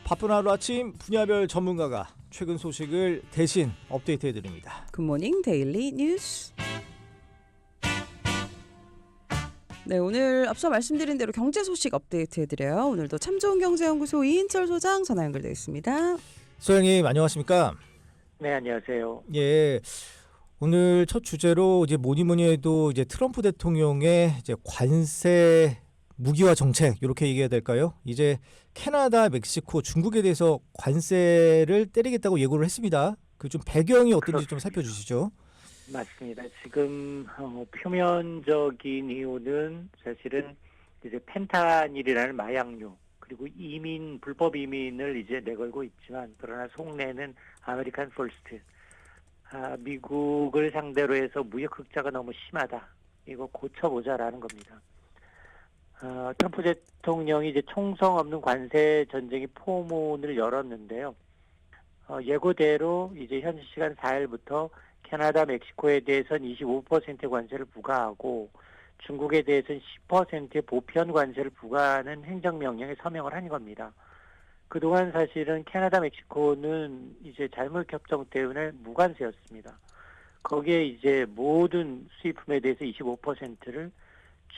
바쁜 하루 아침 분야별 전문가가 최근 소식을 대신 업데이트해드립니다. 굿모닝 데일리 뉴스. 네, 오늘 앞서 말씀드린 대로 경제 소식 업데이트해드려요. 오늘도 참 좋은 경제연구소 이인철 소장 전화 연결되어 있습니다. 소장님 안녕하십니까? 네, 안녕하세요. 예, 오늘 첫 주제로 이제 뭐니 해도 이제 트럼프 대통령의 이제 관세 무기화 정책 이렇게 얘기해야 될까요? 이제 캐나다, 멕시코, 중국에 대해서 관세를 때리겠다고 예고를 했습니다. 그 좀 배경이 어떤지 좀 살펴주시죠. 맞습니다. 지금 표면적인 이유는 사실은 이제 펜타닐이라는 마약류 그리고 불법 이민을 이제 내걸고 있지만 그러나 속내는 아메리칸 퍼스트. 미국을 상대로 해서 무역 흑자가 너무 심하다. 이거 고쳐보자라는 겁니다. 트럼프 대통령이 이제 총성 없는 관세 전쟁의 포문을 열었는데요. 예고대로 이제 현지 시간 4일부터 캐나다, 멕시코에 대해서는 25% 관세를 부과하고 중국에 대해서는 10%의 보편 관세를 부과하는 행정명령에 서명을 한 겁니다. 그동안 사실은 캐나다, 멕시코는 이제 잘못협정 때문에 무관세였습니다. 거기에 이제 모든 수입품에 대해서 25%를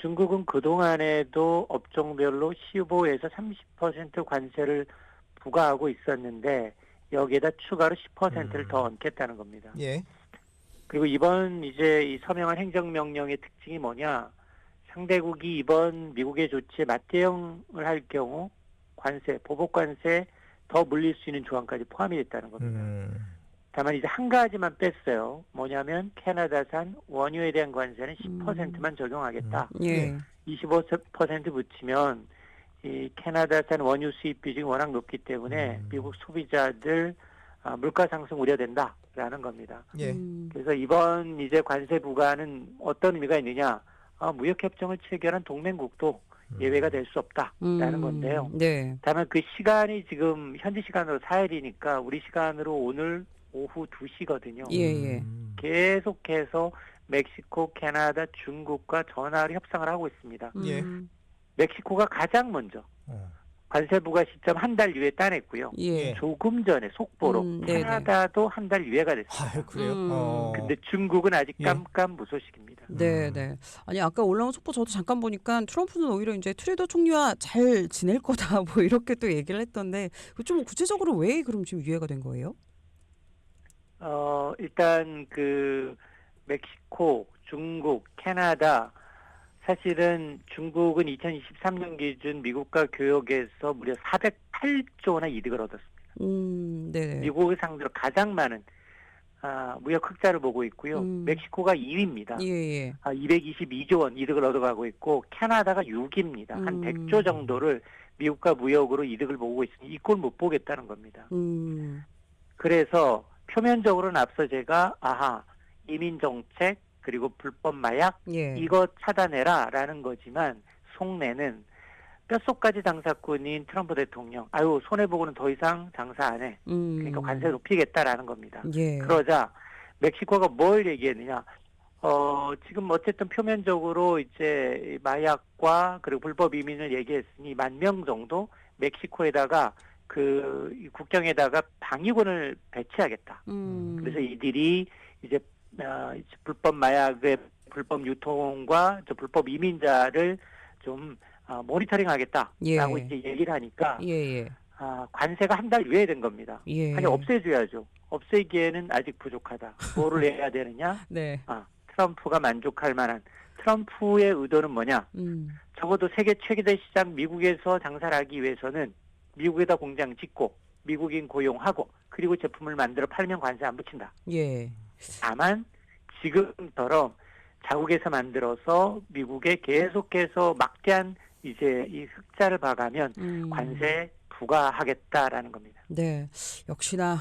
중국은 그동안에도 업종별로 15에서 30% 관세를 부과하고 있었는데 여기에다 추가로 10%를 더 얹겠다는 겁니다. 예. 그리고 이번 이제 이 서명한 행정명령의 특징이 뭐냐? 상대국이 이번 미국의 조치에 맞대응을 할 경우 보복관세 더 물릴 수 있는 조항까지 포함이 됐다는 겁니다. 다만 이제 한 가지만 뺐어요. 뭐냐면 캐나다산 원유에 대한 관세는 10%만 적용하겠다. 예. 25% 붙이면 이 캐나다산 원유 수입 비중이 워낙 높기 때문에 미국 소비자들 물가 상승 우려된다라는 겁니다. 예. 그래서 이번 이제 관세 부과는 어떤 의미가 있느냐? 무역 협정을 체결한 동맹국도 예외가 될 수 없다라는 건데요. 네. 다만 그 시간이 지금 현지 시간으로 4일이니까 우리 시간으로 오늘 오후 2시거든요. 예. 계속해서 멕시코, 캐나다, 중국과 전화로 협상을 하고 있습니다. 예. 멕시코가 가장 먼저 관세 부과 시점 한 달 이후에 따냈고요. 예. 조금 전에 속보로 캐나다도 한 달 이후가 됐습니다. 그래요? 근데 중국은 아직 깜깜무소식입니다. 네. 아니 아까 올라온 속보 저도 잠깐 보니까 트럼프는 오히려 이제 트루도 총리와 잘 지낼 거다 뭐 이렇게 또 얘기를 했던데 좀 구체적으로 왜 그럼 지금 유예가 된 거예요? 일단 그 멕시코, 중국, 캐나다 사실은 중국은 2023년 기준 미국과 교역에서 무려 408조 원의 이득을 얻었습니다. 네. 미국을 상대로 가장 많은 무역 흑자를 보고 있고요. 멕시코가 2위입니다. 예. 222조 원 이득을 얻어가고 있고 캐나다가 6위입니다. 한 100조 정도를 미국과 무역으로 이득을 보고 있으니 이꼴 못 보겠다는 겁니다. 그래서 표면적으로는 앞서 제가 이민정책 그리고 불법 마약 이거 차단해라라는 거지만 속내는 뼛속까지 장사꾼인 트럼프 대통령 손해보고는 더 이상 장사 안 해. 그러니까 관세 높이겠다라는 겁니다. 그러자 멕시코가 뭘 얘기했느냐. 지금 어쨌든 표면적으로 이제 마약과 그리고 불법 이민을 얘기했으니 10,000명 정도 멕시코에다가 그 국경에다가 방위군을 배치하겠다. 그래서 이들이 이제 불법 마약의 불법 유통과 불법 이민자를 좀 모니터링하겠다라고 이제 얘기를 하니까 관세가 한 달 유예된 겁니다. 아니 없애줘야죠. 없애기에는 아직 부족하다. 뭐를 해야 되느냐? 네. 트럼프가 만족할 만한 트럼프의 의도는 뭐냐? 적어도 세계 최대 시장 미국에서 장사를 하기 위해서는 미국에다 공장 짓고 미국인 고용하고 그리고 제품을 만들어 팔면 관세 안 붙인다. 다만 지금처럼 자국에서 만들어서 미국에 계속해서 막대한 이제 이 흑자를 봐가면 관세 부과하겠다라는 겁니다. 네, 역시나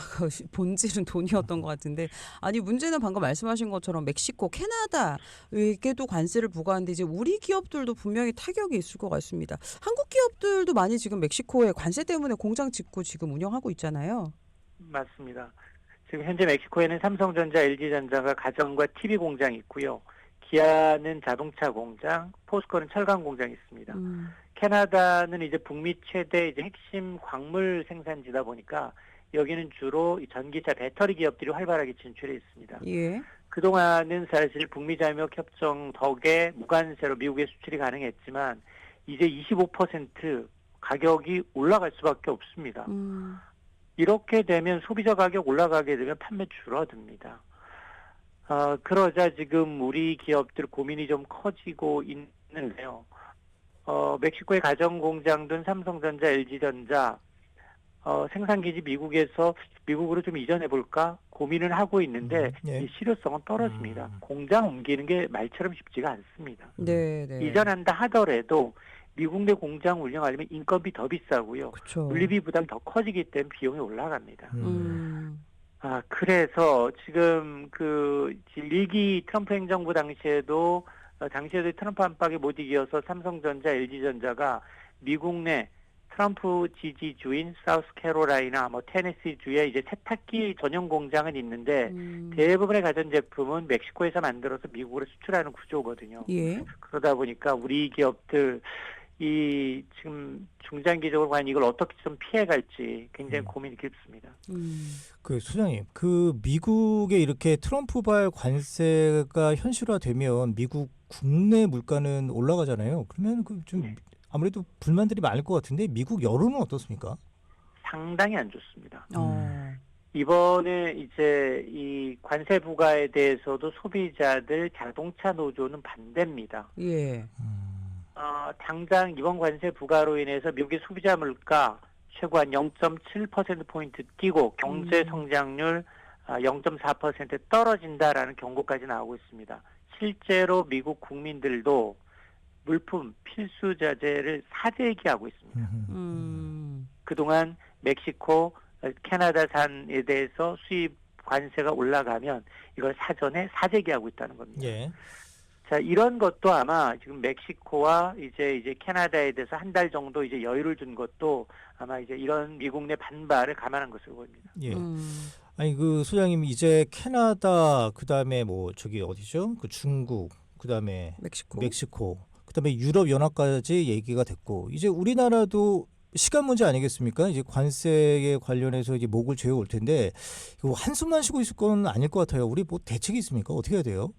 본질은 돈이었던 것 같은데 아니 문제는 방금 말씀하신 것처럼 멕시코, 캐나다에게도 관세를 부과하는데 이제 우리 기업들도 분명히 타격이 있을 것 같습니다. 한국 기업들도 많이 지금 멕시코에 관세 때문에 공장 짓고 지금 운영하고 있잖아요. 맞습니다. 지금 현재 멕시코에는 삼성전자, LG전자가 가전과 TV 공장이 있고요. 기아는 자동차 공장, 포스코는 철강 공장이 있습니다. 캐나다는 이제 북미 최대 이제 핵심 광물 생산지다 보니까 여기는 주로 이 전기차 배터리 기업들이 활발하게 진출해 있습니다. 예. 그동안은 사실 북미 자유무역 협정 덕에 무관세로 미국에 수출이 가능했지만 이제 25% 가격이 올라갈 수밖에 없습니다. 이렇게 되면 소비자 가격 올라가게 되면 판매 줄어듭니다. 그러자 지금 우리 기업들 고민이 좀 커지고 있는데요. 멕시코의 가정 공장둔 삼성전자, LG전자 생산기지 미국으로 좀 이전해 볼까 고민을 하고 있는데 예. 이 실효성은 떨어집니다. 공장 옮기는 게 말처럼 쉽지가 않습니다. 네, 네. 이전한다 하더라도 미국 내 공장 운영하려면 인건비 더 비싸고요. 그렇죠. 물리비 부담 더 커지기 때문에 비용이 올라갑니다. 그래서 지금 그 1기 트럼프 행정부 당시에도 트럼프 안팎에 못 이겨서 삼성전자, LG전자가 미국 내 트럼프 지지주인 사우스캐롤라이나 테네시 주에 이제 세탁기 전용 공장은 있는데 대부분의 가전제품은 멕시코에서 만들어서 미국으로 수출하는 구조거든요. 예. 그러다 보니까 우리 기업들 이 지금 중장기적으로 과연 이걸 어떻게 좀 피해갈지 굉장히 고민이 깊습니다. 그 소장님, 그 미국에 이렇게 트럼프발 관세가 현실화되면 미국 국내 물가는 올라가잖아요. 그러면 그 좀 아무래도 불만들이 많을 것 같은데 미국 여론은 어떻습니까? 상당히 안 좋습니다. 이번에 이제 이 관세 부과에 대해서도 소비자들 자동차 노조는 반대입니다. 예. 당장 이번 관세 부과로 인해서 미국의 소비자 물가 최고 한 0.7%포인트 뛰고 경제 성장률 0.4% 떨어진다라는 경고까지 나오고 있습니다. 실제로 미국 국민들도 물품 필수 자재를 사재기하고 있습니다. 그동안 멕시코, 캐나다산에 대해서 수입 관세가 올라가면 이걸 사전에 사재기하고 있다는 겁니다. 예. 자, 이런 것도 아마 지금 멕시코와 이제 캐나다에 대해서 한 달 정도 이제 여유를 준 것도 아마 이제 이런 미국 내 반발을 감안한 것으로 보입니다. 예. 아니 그 소장님 이제 캐나다 그다음에 뭐 저기 어디죠? 그 중국 그다음에 멕시코 그다음에 유럽 연합까지 얘기가 됐고 이제 우리나라도 시간 문제 아니겠습니까? 이제 관세에 관련해서 이제 목을 죄어 올 텐데 이거 한숨만 쉬고 있을 건 아닐 것 같아요. 우리 뭐 대책이 있습니까? 어떻게 해야 돼요?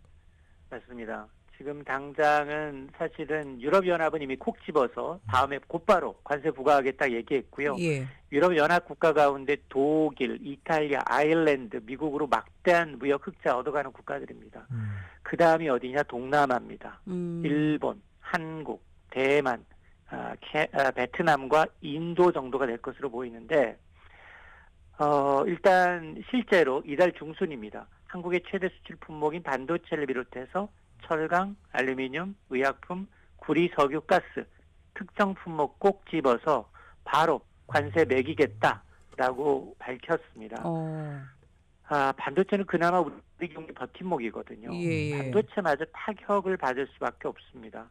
맞습니다. 지금 당장은 사실은 유럽연합은 이미 콕 집어서 다음에 곧바로 관세 부과하겠다 얘기했고요. 예. 유럽연합 국가 가운데 독일, 이탈리아, 아일랜드, 미국으로 막대한 무역 흑자 얻어가는 국가들입니다. 그 다음이 어디냐? 동남아입니다. 일본, 한국, 대만, 베트남과 인도 정도가 될 것으로 보이는데 일단 실제로 이달 중순입니다. 한국의 최대 수출 품목인 반도체를 비롯해서 철강, 알루미늄, 의약품, 구리, 석유, 가스 특정 품목 꼭 집어서 바로 관세 매기겠다라고 밝혔습니다. 반도체는 그나마 우리 경제 버팀목이거든요. 예. 반도체마저 타격을 받을 수밖에 없습니다.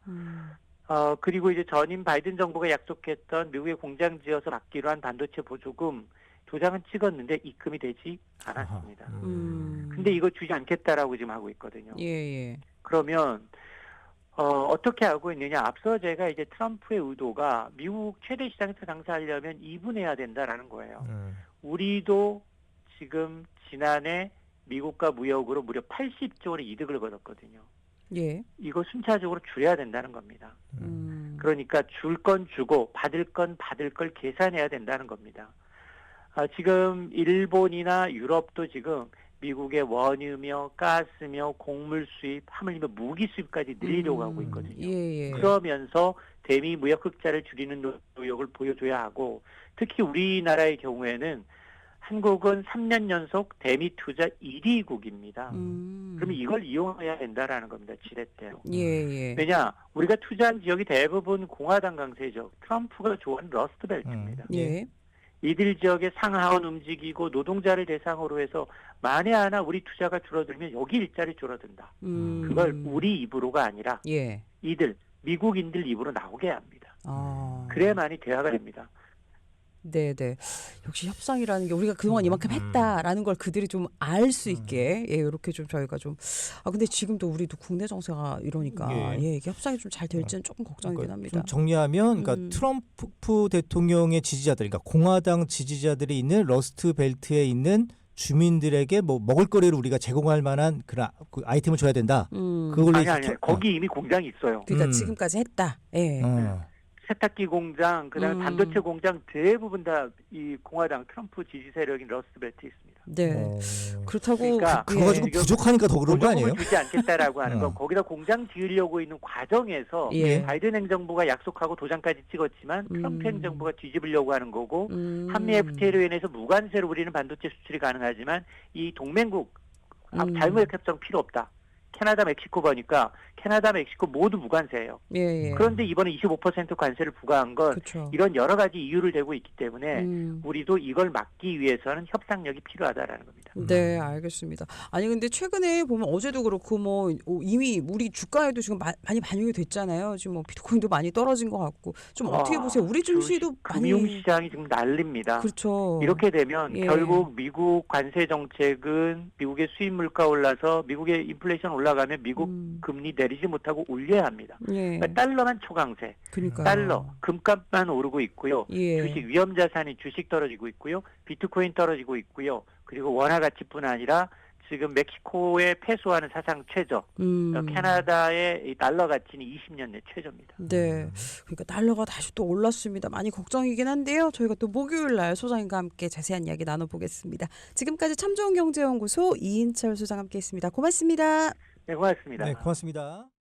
그리고 이제 전임 바이든 정부가 약속했던 미국에 공장 지어서 받기로 한 반도체 보조금 도장은 찍었는데 입금이 되지 않았습니다. 근데 이거 주지 않겠다라고 지금 하고 있거든요. 예. 그러면 어떻게 하고 있느냐? 앞서 제가 이제 트럼프의 의도가 미국 최대 시장에서 장사하려면 2분해야 된다라는 거예요. 우리도 지금 지난해 미국과 무역으로 무려 80조 원의 이득을 거뒀거든요. 예. 이거 순차적으로 줄여야 된다는 겁니다. 그러니까 줄 건 주고 받을 건 받을 걸 계산해야 된다는 겁니다. 지금 일본이나 유럽도 지금 미국의 원유며 가스며 곡물 수입, 하물며 무기 수입까지 늘리려고 하고 있거든요. 예. 그러면서 대미 무역 흑자를 줄이는 노력을 보여줘야 하고 특히 우리나라의 경우에는 한국은 3년 연속 대미 투자 1위국입니다. 그러면 이걸 이용해야 된다라는 겁니다. 지렛대로. 예. 왜냐? 우리가 투자한 지역이 대부분 공화당 강세죠. 트럼프가 좋아하는 러스트벨트입니다. 예. 이들 지역의 상하원 움직이고 노동자를 대상으로 해서 만에 하나 우리 투자가 줄어들면 여기 일자리 줄어든다. 그걸 우리 입으로가 아니라 이들 미국인들 입으로 나오게 합니다. 그래야만이 대화가 됩니다. 네네. 역시 협상이라는 게 우리가 그동안 이만큼 했다라는 걸 그들이 좀 알 수 있게 예, 이렇게 좀 저희가 좀 근데 지금도 우리도 국내 정세가 이러니까 예. 예, 이게 협상이 좀 잘 될지는 조금 걱정이긴 그러니까 합니다. 좀 정리하면 그러니까 트럼프 대통령의 지지자들, 그러니까 공화당 지지자들이 있는 러스트 벨트에 있는 주민들에게 뭐 먹을거리를 우리가 제공할 만한 그런 그 아이템을 줘야 된다. 그걸로 아니 거기 이미 공장이 있어요. 그러니까 지금까지 했다. 예. 세탁기 공장, 그다음에 반도체 공장 대부분 다 이 공화당 트럼프 지지 세력인 러스트벨트에 있습니다. 네. 그렇다고 그러니까 그거 가지고 지금 부족하니까 더 그런 거 아니에요? 보조금을 주지 않겠다라고 하는 건 거기다 공장 지으려고 있는 과정에서 예. 바이든 행정부가 약속하고 도장까지 찍었지만 트럼프 행정부가 뒤집으려고 하는 거고 한미 FTA로 인해서 무관세로 우리는 반도체 수출이 가능하지만 이 동맹국 자유무역 협정 필요 없다. 캐나다, 멕시코 보니까 캐나다, 멕시코 모두 무관세예요. 예. 그런데 이번에 25% 관세를 부과한 건 그렇죠. 이런 여러 가지 이유를 대고 있기 때문에 우리도 이걸 막기 위해서는 협상력이 필요하다라는 겁니다. 네, 알겠습니다. 아니 근데 최근에 보면 어제도 그렇고 뭐 이미 우리 주가에도 지금 많이 반영이 됐잖아요. 지금 뭐 비트코인도 많이 떨어진 것 같고 좀 어떻게 보세요? 우리 증시도 많이 금융시장이 지금 난립니다. 그렇죠. 이렇게 되면 예. 결국 미국 관세 정책은 미국의 수입 물가 올라서 미국의 인플레이션 올라가면 미국 금리 내리지 못하고 올려야 합니다. 예. 그러니까 달러만 초강세, 그러니까 달러, 금값만 오르고 있고요. 예. 주식 위험자산이 주식 떨어지고 있고요. 비트코인 떨어지고 있고요. 그리고 원화 가치뿐 아니라 지금 멕시코의 페소화는 사상 최저, 캐나다의 이 달러 가치는 20년 내 최저입니다. 네, 그러니까 달러가 다시 또 올랐습니다. 많이 걱정이긴 한데요. 저희가 또 목요일 날 소장님과 함께 자세한 이야기 나눠보겠습니다. 지금까지 참 좋은 경제연구소 이인철 소장 함께했습니다. 고맙습니다. 네, 고맙습니다. 네, 고맙습니다.